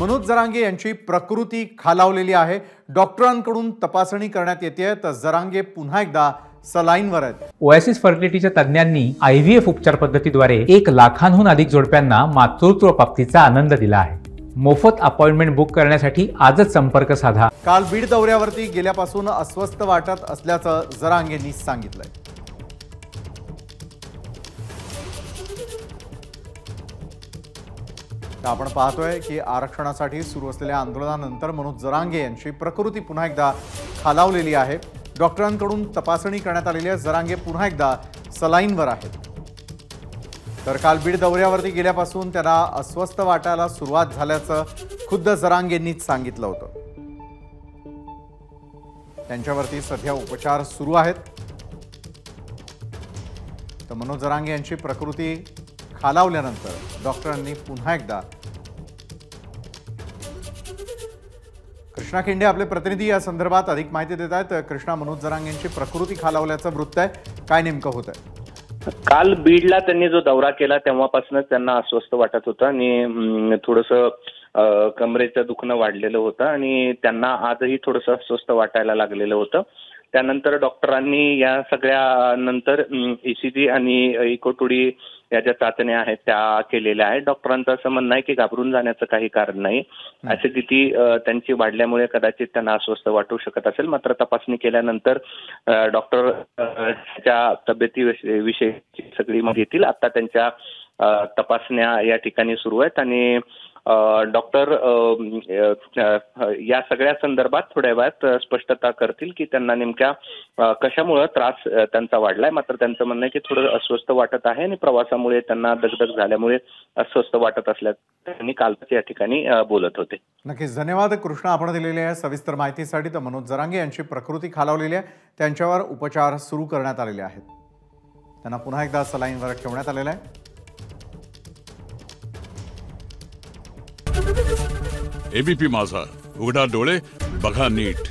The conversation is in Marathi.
मनोज जरांगे यांची प्रकृती खालावलेली आहे। डॉक्टरांकडून तपासणी करण्यात येते तर जरांगे पुन्हा एकदा सलाईनवर आहेत। ओएसिस फर्टिलिटीच्या तज्ञांनी आयव्हीएफ उपचार पद्धतीद्वारे 1 लाखांहून अधिक जोडप्यांना मातृत्व प्राप्तीचा आनंद दिला आहे। मोफत अपॉइंटमेंट बुक करण्यासाठी आजच संपर्क साधा। काल बीड दौऱ्यावरती गेल्यापासून अस्वस्थ वाटत असल्याचं जरांगेंनी सांगितलंय। आपण पाहतोय की आरक्षणासाठी सुरू असलेल्या आंदोलनानंतर मनोज जरांगे यांची प्रकृती पुन्हा एकदा खालावलेली आहे। डॉक्टरांकडून तपासणी करण्यात आलेली आहे। जरांगे पुन्हा एकदा सलाईनवर आहेत। तर काल बीड दौऱ्यावरती गेल्यापासून त्यांना अस्वस्थ वाटायला सुरुवात झाल्याचं खुद्द जरांगेंनीच सांगितलं होतं। त्यांच्यावरती सध्या उपचार सुरू आहेत। तर मनोज जरांगे यांची प्रकृती खालावल्यानंतर डॉक्टरांनी पुन्हा एकदा कृष्णा खिंडे आपले प्रतिनिधी या संदर्भात अधिक माहिती देत आहेत। कृष्णा, मनोज जरांगे यांची प्रकृती खालावल्याचं वृत्त आहे, काय नेमकं होत आहे? काल बीडला त्यांनी जो दौरा केला तेव्हापासूनच त्यांना अस्वस्थ वाटत होतं आणि थोडंसं कमरेचं दुखणं वाढलेलं होतं आणि त्यांना आजही थोडंसं अस्वस्थ वाटायला लागलेलं होतं। त्यानंतर डॉक्टरांनी या सगळ्या नंतर ईसीजी आणि इकोटुडी या ज्या चाचण्या आहेत त्या केलेल्या आहेत। डॉक्टरांचं असं म्हणणं आहे की घाबरून जाण्याचं काही कारण नाही। ऍसिडिटी त्यांची वाढल्यामुळे कदाचित त्यांना अस्वस्थ वाटू शकत असेल, मात्र तपासणी केल्यानंतर डॉक्टर च्या तब्येतीविषयी सगळी माहिती देतील। आता त्यांच्या तपासण्या या ठिकाणी सुरू आहेत आणि डॉक्टर या सगळ्या संदर्भात थोड्या वेळात स्पष्टता करतील की त्यांना नेमक्या कशामुळे त्रास त्यांचा वाढलाय। मात्र त्यांचं म्हणणं आहे की थोडं अस्वस्थ वाटत आहे आणि प्रवासामुळे त्यांना दगदग झाल्यामुळे अस्वस्थ वाटत असल्याचं त्यांनी कालच या ठिकाणी बोलत होते। नक्कीच धन्यवाद कृष्णा, आपण दिलेल्या सविस्तर माहितीसाठी। तर मनोज जरांगे यांची प्रकृती खालावलेली आहे, त्यांच्यावर उपचार सुरू करण्यात आलेले आहेत। त्यांना पुन्हा एकदा सलाईनवर ठेवण्यात आलेलं आहे। एबीपी माझा, उघडा डोळे बघा नीट।